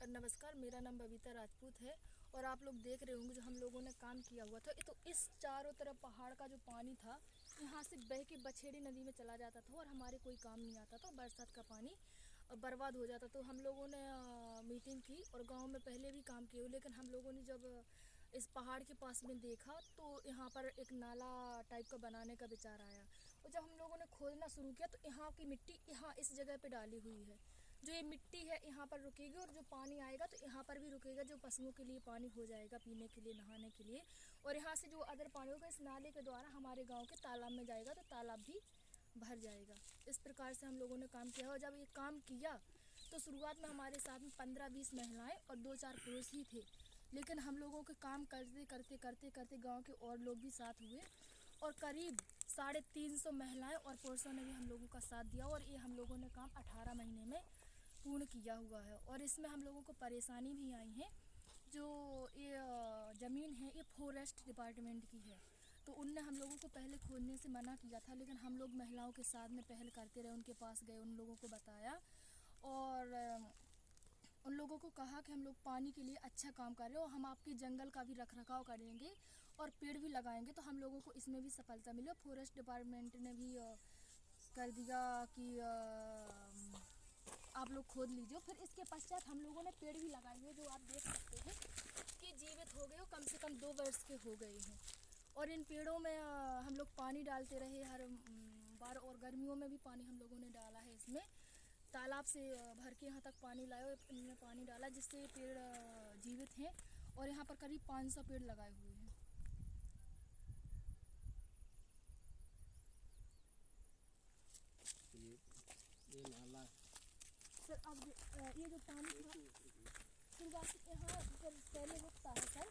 नमस्कार, मेरा नाम बबीता राजपूत है और आप लोग देख रहे होंगे जो हम लोगों ने काम किया हुआ था। तो इस चारों तरफ पहाड़ का जो पानी था यहाँ से बह के बछेड़ी नदी में चला जाता था और हमारे कोई काम नहीं आता था। बरसात का पानी बर्बाद हो जाता। तो हम लोगों ने मीटिंग की और गांव में पहले भी काम किए हुए, लेकिन हम लोगों ने जब इस पहाड़ के पास में देखा तो यहाँ पर एक नाला टाइप का बनाने का विचार आया। और जब हम लोगों ने खोदना शुरू किया तो यहाँ की मिट्टी यहाँ इस जगह पे डाली हुई है। जो ये मिट्टी है यहाँ पर रुकेगी और जो पानी आएगा तो यहाँ पर भी रुकेगा, जो पशुओं के लिए पानी हो जाएगा, पीने के लिए, नहाने के लिए। और यहाँ से जो अदर पानी होगा इस नाले के द्वारा हमारे गांव के तालाब में जाएगा, तो तालाब भी भर जाएगा। इस प्रकार से हम लोगों ने काम किया। और जब ये काम किया तो शुरुआत में हमारे साथ में 15-20 महिलाएं और 2-4 पुरुष ही थे, लेकिन हम लोगों के काम करते करते करते करते गाँव के और लोग भी साथ हुए और करीब 350 महिलाएं और पुरुषों ने भी हम लोगों का साथ दिया। और ये हम लोगों ने काम 18 महीने में पूर्ण किया हुआ है। और इसमें हम लोगों को परेशानी भी आई है। जो ये ज़मीन है ये फॉरेस्ट डिपार्टमेंट की है, तो उनने हम लोगों को पहले खोदने से मना किया था, लेकिन हम लोग महिलाओं के साथ में पहल करते रहे, उनके पास गए, उन लोगों को बताया और उन लोगों को कहा कि हम लोग पानी के लिए अच्छा काम कर रहे हो, हम आपके जंगल का भी रख रखाव करेंगे और पेड़ भी लगाएंगे। तो हम लोगों को इसमें भी सफलता मिली। फॉरेस्ट डिपार्टमेंट ने भी कर दिया कि आप लोग खोद लीजिए। फिर इसके पश्चात हम लोगों ने पेड़ भी लगाए हुए, जो आप देख सकते हैं कि जीवित हो गए हो, कम से कम 2 वर्ष के हो गए हैं। और इन पेड़ों में हम लोग पानी डालते रहे हर बार, और गर्मियों में भी पानी हम लोगों ने डाला है। इसमें तालाब से भर के यहाँ तक पानी लाए और इनमें पानी डाला, जिससे पेड़ जीवित हैं। और यहाँ पर करीब 500 पेड़ लगाए हुए हैं। ये नाला सर अब ये जो पानी था शुरुआत यहाँ पर पहले रुकता है सर,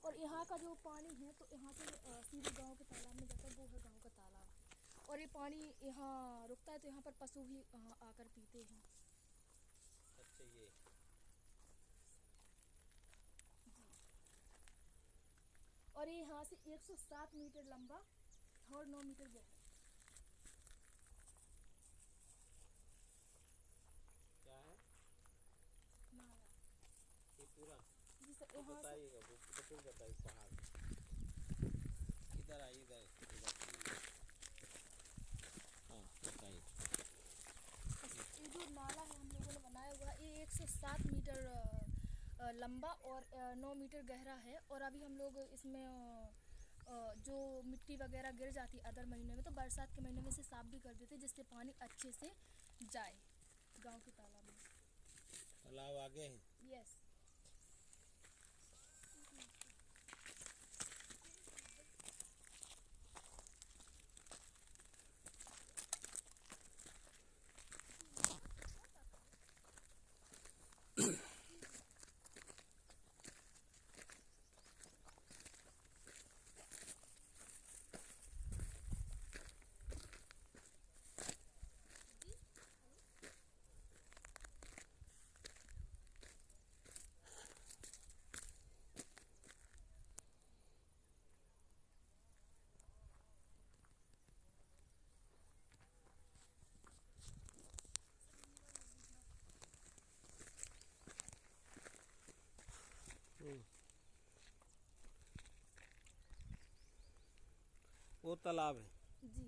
और यहाँ का जो पानी है तो यहाँ से सीधे गांव के तालाब में जाता है, वो है गांव का तालाब। और ये पानी यहाँ रुकता है तो यहाँ पर पशु भी आकर पीते हैं। अच्छा ये और ये यहाँ से 107 मीटर लंबा और 9 मीटर गहरा। क्या है नाला ये पूरा? जी सर। तो यहाँ से बताइएगा, वो तो फिर बताइए पहाड़ इधर आइए, इधर इधर। हाँ बताइए। ये जो नाला है हम लोगों ने बनाया हुआ, ये 107 मीटर लंबा और 9 मीटर गहरा है। और अभी हम लोग इसमें जो मिट्टी वगैरह गिर जाती अदर महीने में, तो बरसात के महीने में इसे साफ भी कर देते, जिससे पानी अच्छे से जाए गांव के तालाब में। तालाब आगे है? यस। वो तालाब है जी।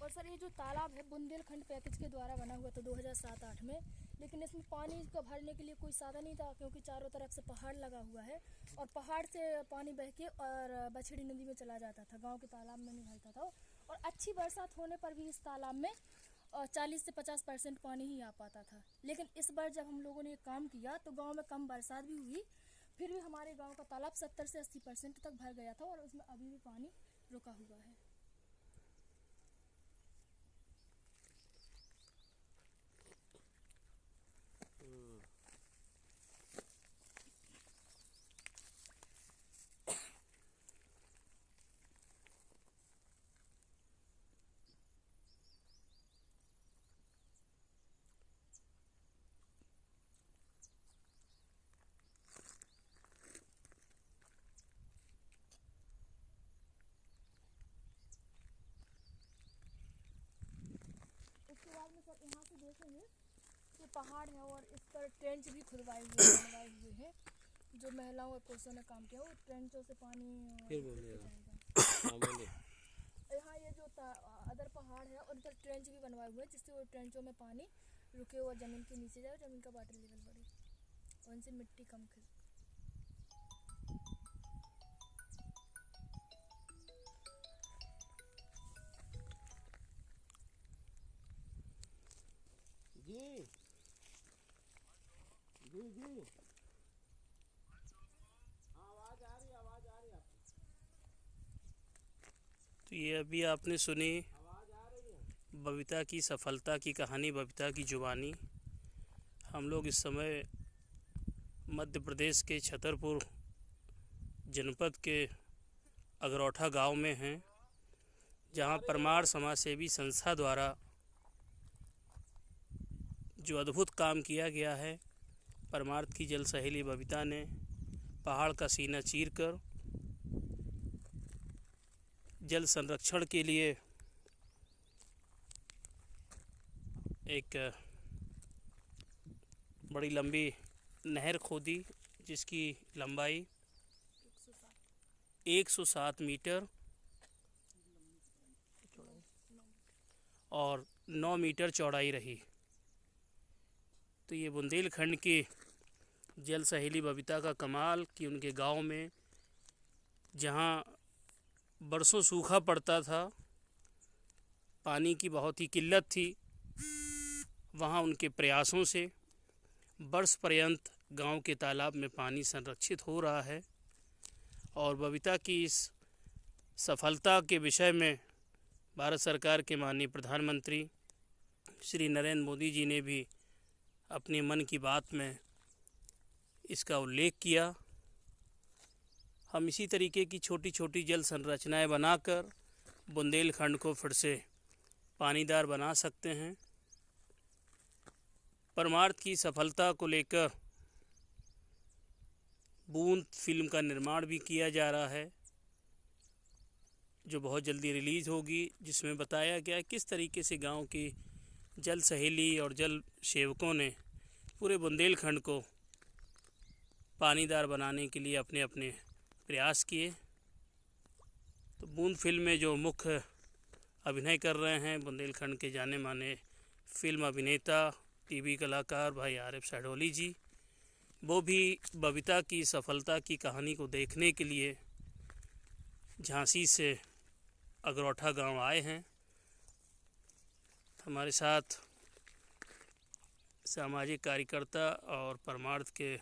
और सर ये जो तालाब है बुंदेलखंड पैकेज के द्वारा बना हुआ था 2007-8 में, लेकिन इसमें पानी का भरने के लिए कोई साधन नहीं था, क्योंकि चारों तरफ से पहाड़ लगा हुआ है और पहाड़ से पानी बह के और बछड़ी नदी में चला जाता था, गांव के तालाब में नहीं भरता था। और अच्छी बरसात होने पर भी इस तालाब में 40 से 50% पानी ही आ पाता था। लेकिन इस बार जब हम लोगों ने ये काम किया तो गाँव में कम बरसात भी हुई, फिर भी हमारे गाँव का तालाब 70 से 80% तक भर गया था और उसमें अभी भी पानी रुका हुआ है। उसके बाद में सर यहाँ से देखेंगे ये पहाड़ है और इस पर ट्रेंच भी खुदवाए हुए बनवाए हुए हैं। जो महिलाओं और पुरुषों ने काम किया वो ट्रेंचों से पानी फिर लेके बोलिएगा। जाएगा। हाँ बोलिए। यहाँ ये जो अदर पहाड़ है और इधर ट्रेंच भी बनवाए हुए हैं जिससे वो ट्रेंचों में पानी रुके हुआ ज़मीन के नीचे जाए, ज़मीन का वाटर लेवल बढ़े और इनसे मिट्टी कम खिसके। जी जी जी आवाज आ रही है आपकी। तो ये अभी आपने सुनी आवाज आ रही है। बबीता की सफलता की कहानी, बबीता की जुबानी। हम लोग इस समय मध्य प्रदेश के छतरपुर जनपद के अगरौठा गांव में हैं, जहां परमार समाज सेवी संस्था द्वारा जो अद्भुत काम किया गया है, परमार्थ की जल सहेली बबीता ने पहाड़ का सीना चीरकर जल संरक्षण के लिए एक बड़ी लंबी नहर खोदी, जिसकी लंबाई 107 मीटर और 9 मीटर चौड़ाई रही। तो ये बुंदेलखंड की जल सहेली बबीता का कमाल कि उनके गांव में जहां बरसों सूखा पड़ता था, पानी की बहुत ही किल्लत थी, वहां उनके प्रयासों से वर्ष पर्यंत गांव के तालाब में पानी संरक्षित हो रहा है। और बबीता की इस सफलता के विषय में भारत सरकार के माननीय प्रधानमंत्री श्री नरेंद्र मोदी जी ने भी अपने मन की बात में इसका उल्लेख किया। हम इसी तरीके की छोटी छोटी जल संरचनाएं बनाकर बुंदेलखंड को फिर से पानीदार बना सकते हैं। परमार्थ की सफलता को लेकर बूंद फिल्म का निर्माण भी किया जा रहा है, जो बहुत जल्दी रिलीज़ होगी, जिसमें बताया गया किस तरीके से गांव की जल सहेली और जल सेवकों ने पूरे बुंदेलखंड को पानीदार बनाने के लिए अपने अपने प्रयास किए। तो बूंद फिल्म में जो मुख्य अभिनय कर रहे हैं बुंदेलखंड के जाने माने फिल्म अभिनेता, टीवी कलाकार भाई आरिफ साडोली जी, वो भी बबीता की सफलता की कहानी को देखने के लिए झांसी से अगरौठा गांव आए हैं। हमारे साथ सामाजिक कार्यकर्ता और परमार्थ के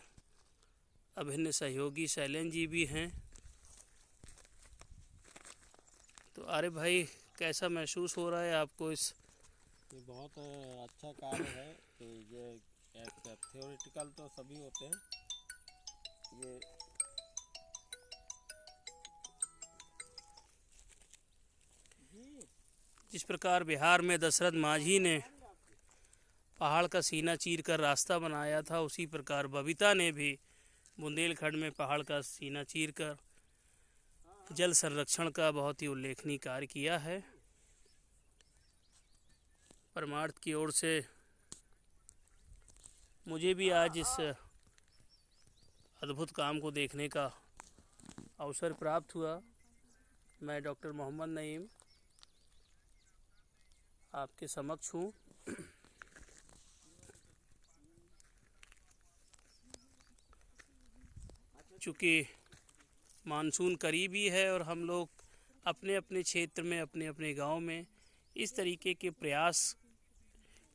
अभिन्न सहयोगी शैलेंद्र जी भी हैं। तो आरिफ भाई, कैसा महसूस हो रहा है आपको? इस ये बहुत अच्छा कार्य है कि ये एक थ्योरेटिकल तो सभी होते हैं, ये जिस प्रकार बिहार में दशरथ मांझी ने पहाड़ का सीना चीर कर रास्ता बनाया था, उसी प्रकार बबीता ने भी बुंदेलखंड में पहाड़ का सीना चीर कर जल संरक्षण का बहुत ही उल्लेखनीय कार्य किया है। परमार्थ की ओर से मुझे भी आज इस अद्भुत काम को देखने का अवसर प्राप्त हुआ। मैं डॉक्टर मोहम्मद नईम आपके समक्ष हूँ। चूँकि मानसून करीबी है और हम लोग अपने अपने क्षेत्र में, अपने अपने गांव में इस तरीके के प्रयास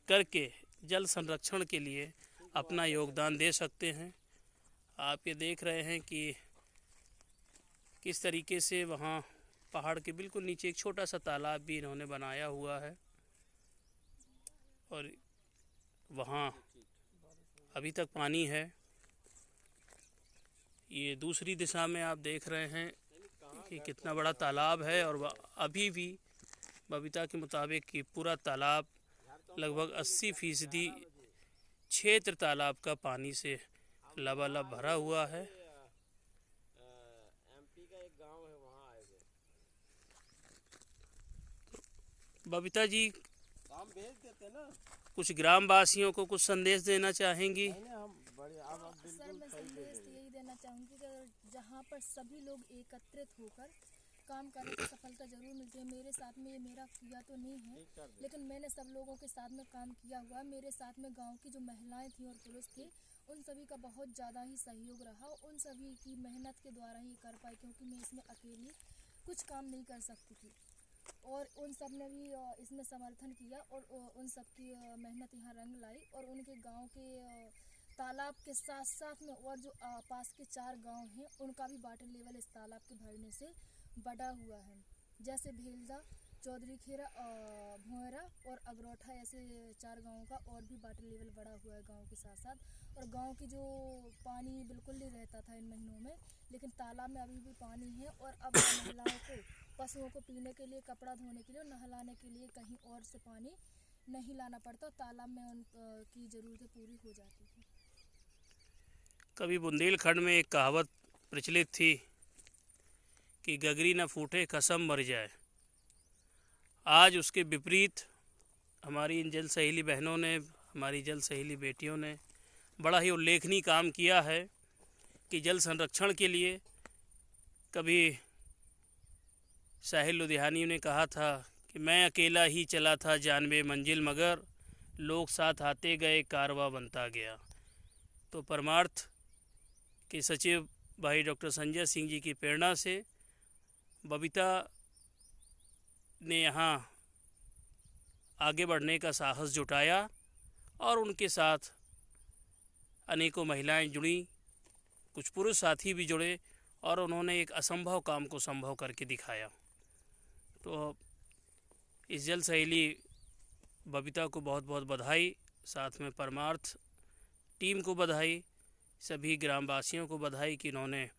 करके जल संरक्षण के लिए अपना योगदान दे सकते हैं। आप ये देख रहे हैं कि किस तरीके से वहाँ पहाड़ के बिल्कुल नीचे एक छोटा सा तालाब भी इन्होंने बनाया हुआ है, और वहाँ अभी तक पानी है। ये दूसरी दिशा में आप देख रहे हैं कि कितना बड़ा तालाब है, और अभी भी बबीता के मुताबिक कि पूरा तालाब लगभग 80% क्षेत्र तालाब का पानी से लबालब भरा हुआ है। एमपी का एक गांव है, वहाँ आए थे। बबीता जी, हम भेज देते ना। कुछ ग्रामवासियों को कुछ संदेश देना चाहेंगी? नहीं नहीं, हम बड़े अब सर बिल्कुल मैं सही संदेश भेजेंगे। यही देना चाहूँगी कि जहाँ पर सभी लोग एकत्रित होकर काम करें तो सफलता जरूर मिलती है। मेरे साथ में ये मेरा किया तो नहीं है, ठीक कर दे। लेकिन मैंने सब लोगों के साथ में काम किया हुआ है। मेरे साथ में गांव की जो महिलाएं थी और पुरुष थे, उन सभी का बहुत ज़्यादा ही सहयोग रहा। उन सभी की मेहनत के द्वारा ही कर पाई, क्योंकि मैं इसमें अकेली कुछ काम नहीं कर सकती थी। और उन सब ने भी इसमें समर्थन किया और उन सब की मेहनत यहाँ रंग लाई। और उनके गांव के तालाब के साथ साथ में और जो पास के 4 गांव हैं, उनका भी वाटर लेवल इस तालाब के भरने से बढ़ा हुआ है। जैसे भेलदा, चौधरी खेरा, भोंयरा और अगरौठा, ऐसे 4 गांवों का और भी वाटर लेवल बढ़ा हुआ है गांव के साथ साथ। और गांव की जो पानी बिल्कुल नहीं रहता था इन महीनों में, लेकिन तालाब में अभी भी पानी है। और अब महिलाओं को पशुओं को पीने के लिए, कपड़ा धोने के लिए और नहलाने के लिए कहीं और से पानी नहीं लाना पड़ता, और तालाब में उनकी ज़रूरतें पूरी हो जाती थी। कभी बुंदेलखंड में एक कहावत प्रचलित थी कि गगरी न फूटे कसम मर जाए। आज उसके विपरीत हमारी इन जल सहेली बहनों ने, हमारी जल सहेली बेटियों ने बड़ा ही उल्लेखनीय काम किया है कि जल संरक्षण के लिए कभी साहिल लुधियानी ने कहा था कि मैं अकेला ही चला था जानबे मंजिल, मगर लोग साथ आते गए कारवां बनता गया। तो परमार्थ के सचिव भाई डॉक्टर संजय सिंह जी की प्रेरणा से बबीता ने यहाँ आगे बढ़ने का साहस जुटाया और उनके साथ अनेकों महिलाएं जुड़ी, कुछ पुरुष साथी भी जुड़े और उन्होंने एक असंभव काम को संभव करके दिखाया। तो इस जल सहेली बबीता को बहुत बहुत बधाई, साथ में परमार्थ टीम को बधाई, सभी ग्रामवासियों को बधाई कि इन्होंने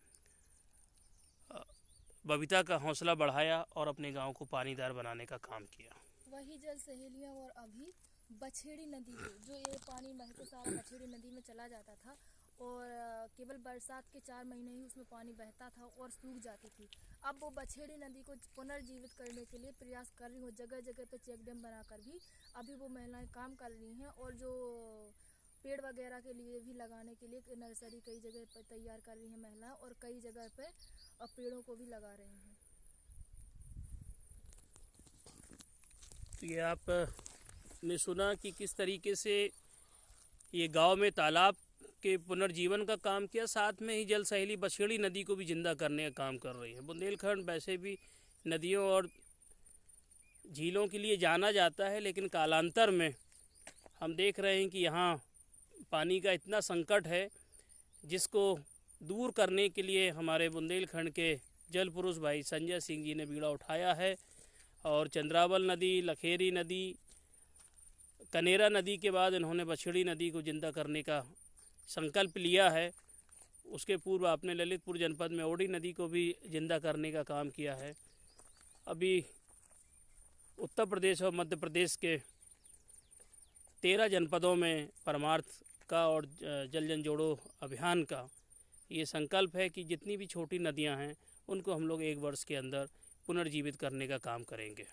बबीता का हौसला बढ़ाया और अपने गांव को पानीदार बनाने का काम किया। वही जल सहेलियाँ और अभी बछेड़ी नदी के जो ये पानी बहते सारा बछेड़ी नदी में चला जाता था, और केवल बरसात के 4 महीने ही उसमें पानी बहता था और सूख जाती थी। अब वो बछेड़ी नदी को पुनर्जीवित करने के लिए प्रयास कर रही हूँ। जगह जगह पे चेक डैम बनाकर भी अभी वो महिलाएं काम कर रही हैं, और जो पेड़ वगैरह के लिए भी लगाने के लिए नर्सरी कई जगह पर तैयार कर रही हैं महिलाएं, और कई जगह पे पेड़ों को भी लगा रही हैं। तो ये आपने सुना कि किस तरीके से ये गांव में तालाब के पुनर्जीवन का काम किया, साथ में ही जल सहेली बछेड़ी नदी को भी जिंदा करने का काम कर रही है। बुंदेलखंड वैसे भी नदियों और झीलों के लिए जाना जाता है, लेकिन कालांतर में हम देख रहे हैं कि यहाँ पानी का इतना संकट है, जिसको दूर करने के लिए हमारे बुंदेलखंड के जल पुरुष भाई संजय सिंह जी ने बीड़ा उठाया है। और चंद्रावल नदी, लखेरी नदी, कनेरा नदी के बाद इन्होंने बछड़ी नदी को जिंदा करने का संकल्प लिया है। उसके पूर्व आपने ललितपुर जनपद में ओडी नदी को भी जिंदा करने का काम किया है। अभी उत्तर प्रदेश और मध्य प्रदेश के 13 जनपदों में परमार्थ का और जल जन जोड़ो अभियान का ये संकल्प है कि जितनी भी छोटी नदियां हैं उनको हम लोग 1 वर्ष के अंदर पुनर्जीवित करने का काम करेंगे।